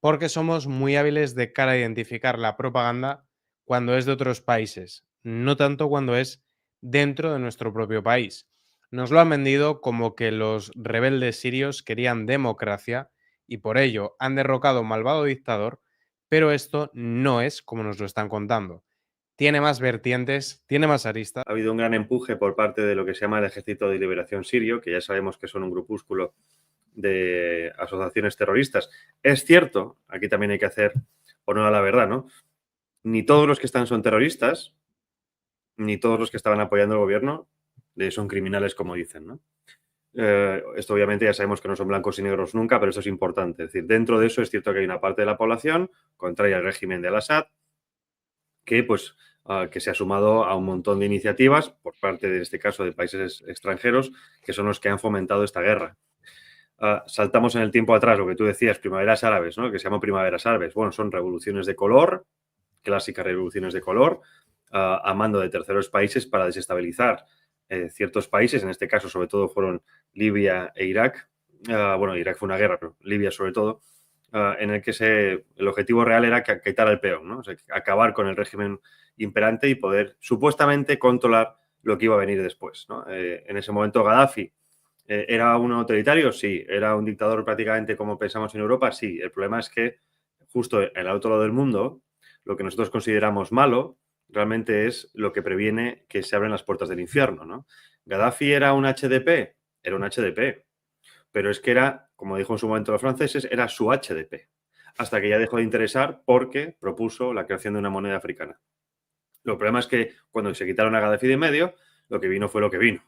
porque somos muy hábiles de cara a identificar la propaganda cuando es de otros países, no tanto cuando es dentro de nuestro propio país. Nos lo han vendido como que los rebeldes sirios querían democracia y por ello han derrocado a un malvado dictador, pero esto no es como nos lo están contando. Tiene más vertientes, tiene más aristas. Ha habido un gran empuje por parte de lo que se llama el Ejército de Liberación Sirio, que ya sabemos que son un grupúsculo de asociaciones terroristas. Es cierto, aquí también hay que hacer honor a la verdad, ¿no? Ni todos los que están son terroristas, ni todos los que estaban apoyando el gobierno son criminales, como dicen, ¿no? Esto obviamente ya sabemos que no son blancos y negros nunca, pero esto es importante. Es decir, dentro de eso es cierto que hay una parte de la población contraria al régimen de Al-Assad que, pues, que se ha sumado a un montón de iniciativas por parte, de este caso, de países extranjeros, que son los que han fomentado esta guerra. Saltamos en el tiempo atrás, lo que tú decías, primaveras árabes, ¿no? Que se llaman primaveras árabes. Bueno, son revoluciones de color, clásicas revoluciones de color, a mando de terceros países para desestabilizar ciertos países, en este caso sobre todo fueron Libia e Irak. Bueno, Irak fue una guerra, pero Libia sobre todo, en el que el objetivo real era quitar al peón, ¿no? O sea, acabar con el régimen imperante y poder supuestamente controlar lo que iba a venir después, ¿no? En ese momento Gaddafi ¿era un autoritario? Sí. ¿Era un dictador prácticamente como pensamos en Europa? Sí. El problema es que justo en el otro lado del mundo, lo que nosotros consideramos malo realmente es lo que previene que se abren las puertas del infierno, ¿no? ¿Gaddafi era un HDP? Era un HDP. Pero es que era, como dijo en su momento los franceses, era su HDP. Hasta que ya dejó de interesar porque propuso la creación de una moneda africana. El problema es que cuando se quitaron a Gaddafi de en medio, lo que vino fue lo que vino.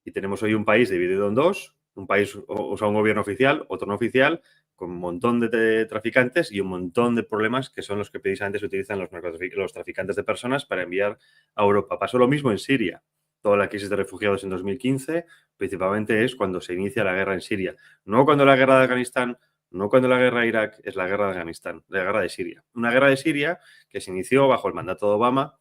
Y tenemos hoy un país dividido en dos, un país, o sea, un gobierno oficial, otro no oficial, con un montón de traficantes y un montón de problemas que son los que precisamente se utilizan los traficantes de personas para enviar a Europa. Pasó lo mismo en Siria. Toda la crisis de refugiados en 2015 principalmente es cuando se inicia la guerra en Siria. No cuando la guerra de Afganistán, no cuando la guerra de Irak, es la guerra de Afganistán, la guerra de Siria. Una guerra de Siria que se inició bajo el mandato de Obama,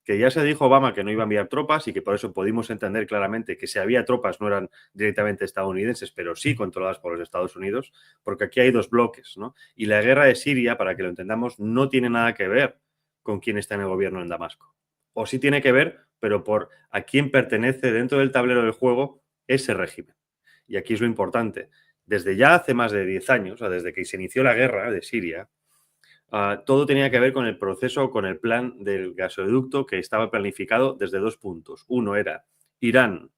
que ya se dijo Obama que no iba a enviar tropas y que por eso pudimos entender claramente que si había tropas no eran directamente estadounidenses, pero sí controladas por los Estados Unidos, porque aquí hay dos bloques, ¿no? Y la guerra de Siria, para que lo entendamos, no tiene nada que ver con quién está en el gobierno en Damasco. O sí tiene que ver, pero por a quién pertenece dentro del tablero del juego ese régimen. Y aquí es lo importante. Desde ya hace más de 10 años, o sea, desde que se inició la guerra de Siria, todo tenía que ver con el proceso, con el plan del gasoducto que estaba planificado desde dos puntos. Uno era Irán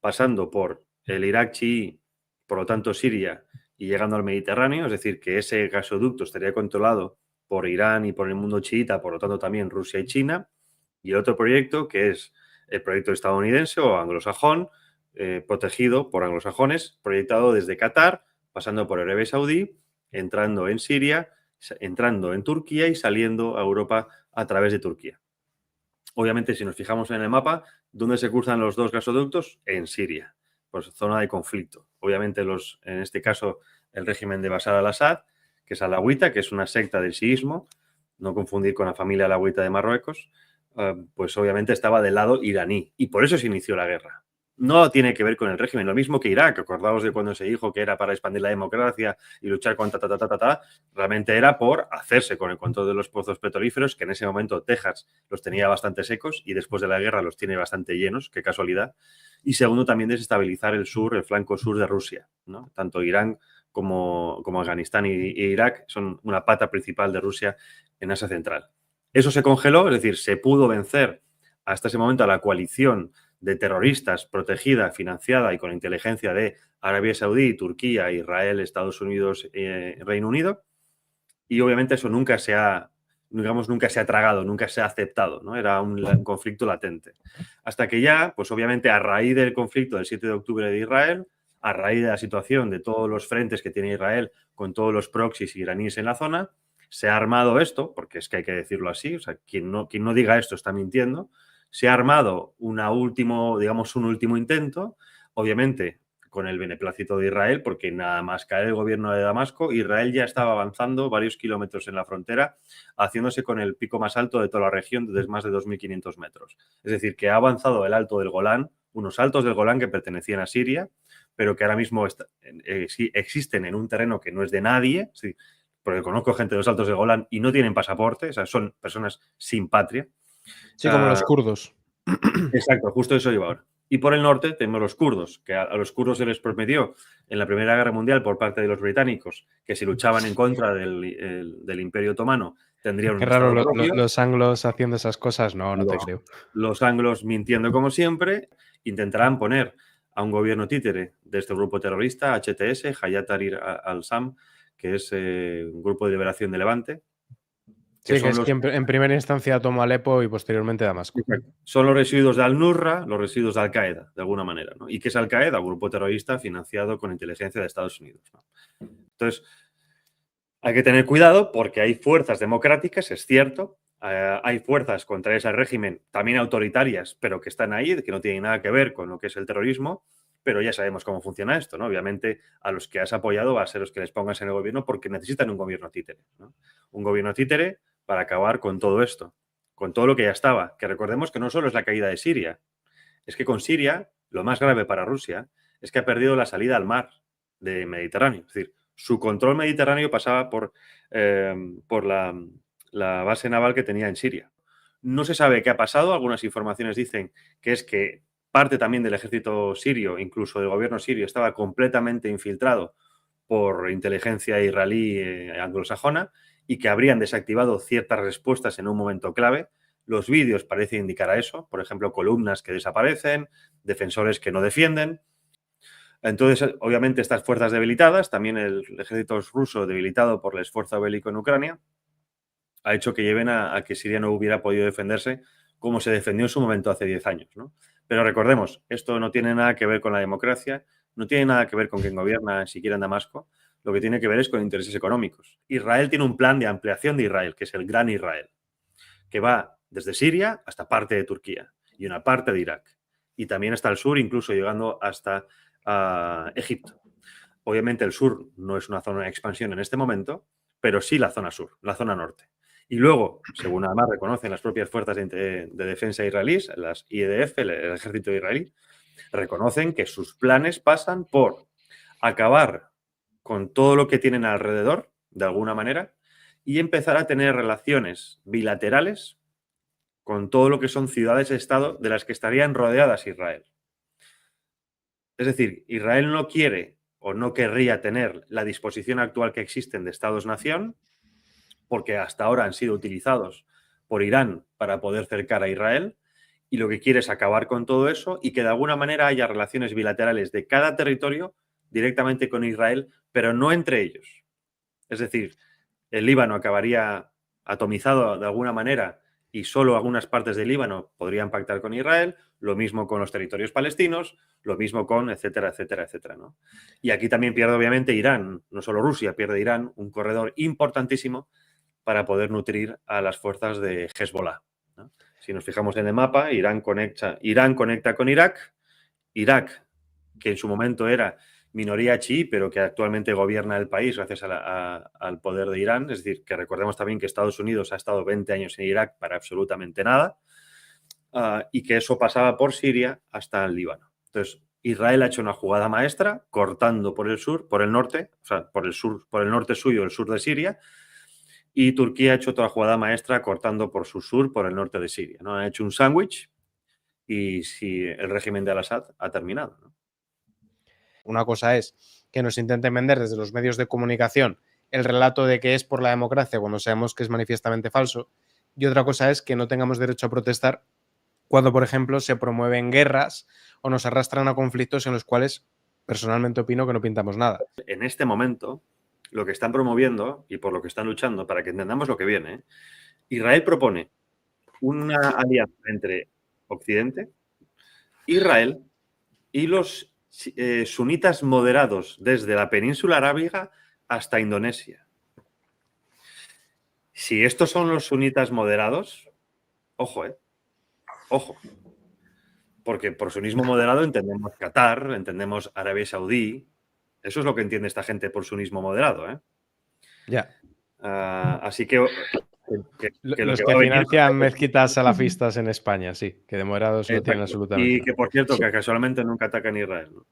pasando por el Irak chií, por lo tanto Siria, y llegando al Mediterráneo, es decir, que ese gasoducto estaría controlado por Irán y por el mundo chiita, por lo tanto también Rusia y China. Y el otro proyecto, que es el proyecto estadounidense o anglosajón, protegido por anglosajones, proyectado desde Qatar, pasando por Arabia Saudí, entrando en Siria, entrando en Turquía y saliendo a Europa a través de Turquía. Obviamente, si nos fijamos en el mapa, ¿dónde se cruzan los dos gasoductos? En Siria, pues zona de conflicto. Obviamente, en este caso, el régimen de Bashar al-Assad, que es alawita, que es una secta del chiismo, no confundir con la familia alawita de Marruecos, pues obviamente estaba del lado iraní y por eso se inició la guerra. No tiene que ver con el régimen, lo mismo que Irak. Acordaos de cuando se dijo que era para expandir la democracia y luchar contra realmente era por hacerse con el control de los pozos petrolíferos, que en ese momento Texas los tenía bastante secos y después de la guerra los tiene bastante llenos, qué casualidad. Y segundo, también desestabilizar el sur, el flanco sur de Rusia, ¿no? Tanto Irán como Afganistán e Irak son una pata principal de Rusia en Asia Central. Eso se congeló, es decir, se pudo vencer hasta ese momento a la coalición de terroristas protegida, financiada y con inteligencia de Arabia Saudí, Turquía, Israel, Estados Unidos, Reino Unido. Y obviamente eso nunca se ha tragado, nunca se ha aceptado, ¿no? Era un conflicto latente. Hasta que ya, pues obviamente a raíz del conflicto del 7 de octubre de Israel, a raíz de la situación de todos los frentes que tiene Israel con todos los proxies iraníes en la zona, se ha armado esto, porque es que hay que decirlo así, o sea, quien no diga esto está mintiendo, se ha armado un último intento, obviamente con el beneplácito de Israel, porque nada más caer el gobierno de Damasco, Israel ya estaba avanzando varios kilómetros en la frontera, haciéndose con el pico más alto de toda la región, de más de 2.500 metros. Es decir, que ha avanzado el alto del Golán, unos altos del Golán que pertenecían a Siria, pero que ahora mismo existen en un terreno que no es de nadie, porque conozco gente de los Altos de Golán y no tienen pasaporte, o sea, son personas sin patria. Sí, como los kurdos. Exacto, justo eso iba ahora. Y por el norte tenemos los kurdos, que a los kurdos se les prometió en la Primera Guerra Mundial por parte de los británicos que si luchaban en contra del Imperio Otomano tendrían Qué un raro estado propio. los anglos haciendo esas cosas. No te creo. Los anglos, mintiendo como siempre, intentarán poner a un gobierno títere de este grupo terrorista, HTS, Hayat Tahrir al-Sham, que es un grupo de liberación de Levante. Sí, que es quien en primera instancia tomó Alepo y posteriormente Damasco. Son los residuos de Al-Nusra, los residuos de Al-Qaeda, de alguna manera, ¿no? ¿Y qué es Al-Qaeda? Un grupo terrorista financiado con inteligencia de Estados Unidos, ¿no? Entonces, hay que tener cuidado porque hay fuerzas democráticas, es cierto, hay fuerzas contra ese régimen también autoritarias, pero que están ahí, que no tienen nada que ver con lo que es el terrorismo, pero ya sabemos cómo funciona esto, ¿no? Obviamente a los que has apoyado va a ser los que les pongas en el gobierno porque necesitan un gobierno títere, ¿no? Un gobierno títere para acabar con todo esto, con todo lo que ya estaba. Que recordemos que no solo es la caída de Siria, es que con Siria lo más grave para Rusia es que ha perdido la salida al mar de Mediterráneo. Es decir, su control mediterráneo pasaba por la base naval que tenía en Siria. No se sabe qué ha pasado. Algunas informaciones dicen que es que parte también del ejército sirio, incluso del gobierno sirio, estaba completamente infiltrado por inteligencia israelí anglosajona y que habrían desactivado ciertas respuestas en un momento clave. Los vídeos parecen indicar a eso, por ejemplo, columnas que desaparecen, defensores que no defienden. Entonces, obviamente, estas fuerzas debilitadas, también el ejército ruso debilitado por el esfuerzo bélico en Ucrania, ha hecho que lleven a que Siria no hubiera podido defenderse como se defendió en su momento hace 10 años, ¿no? Pero recordemos, esto no tiene nada que ver con la democracia, no tiene nada que ver con quien gobierna siquiera en Damasco, lo que tiene que ver es con intereses económicos. Israel tiene un plan de ampliación de Israel, que es el Gran Israel, que va desde Siria hasta parte de Turquía y una parte de Irak. Y también hasta el sur, incluso llegando hasta Egipto. Obviamente el sur no es una zona de expansión en este momento, pero sí la zona sur, la zona norte. Y luego, según además reconocen las propias fuerzas de defensa israelíes, las IDF, el ejército israelí, reconocen que sus planes pasan por acabar con todo lo que tienen alrededor, de alguna manera, y empezar a tener relaciones bilaterales con todo lo que son ciudades-estado de las que estarían rodeadas Israel. Es decir, Israel no quiere o no querría tener la disposición actual que existen de estados-nación, porque hasta ahora han sido utilizados por Irán para poder cercar a Israel, y lo que quiere es acabar con todo eso y que de alguna manera haya relaciones bilaterales de cada territorio directamente con Israel, pero no entre ellos. Es decir, el Líbano acabaría atomizado de alguna manera y solo algunas partes del Líbano podrían pactar con Israel, lo mismo con los territorios palestinos, lo mismo con etcétera, etcétera, etcétera, ¿no? Y aquí también pierde obviamente Irán, no solo Rusia, pierde Irán, un corredor importantísimo para poder nutrir a las fuerzas de Hezbollah, ¿no? Si nos fijamos en el mapa, Irán conecta con Irak, que en su momento era minoría chií, pero que actualmente gobierna el país gracias al poder de Irán. Es decir, que recordemos también que Estados Unidos ha estado 20 años en Irak para absolutamente nada, y que eso pasaba por Siria hasta el Líbano. Entonces, Israel ha hecho una jugada maestra cortando por el sur, por el norte, o sea, por el norte suyo, el sur de Siria, y Turquía ha hecho otra jugada maestra cortando por su sur, por el norte de Siria, ¿no? Ha hecho un sándwich y si el régimen de Al-Assad ha terminado, ¿no? Una cosa es que nos intenten vender desde los medios de comunicación el relato de que es por la democracia cuando sabemos que es manifiestamente falso, y otra cosa es que no tengamos derecho a protestar cuando, por ejemplo, se promueven guerras o nos arrastran a conflictos en los cuales personalmente opino que no pintamos nada. En este momento, lo que están promoviendo y por lo que están luchando, para que entendamos lo que viene, Israel propone una alianza entre Occidente, Israel y los sunitas moderados desde la península arábiga hasta Indonesia. Si estos son los sunitas moderados, ojo, ojo. Porque por sunismo moderado entendemos Qatar, entendemos Arabia Saudí. Eso es lo que entiende esta gente por sunismo moderado, ¿eh? Ya. Así que los que financian mezquitas salafistas en España, sí, que de moderados no tienen absolutamente nada. Y que, por cierto, que casualmente nunca atacan a Israel, ¿no?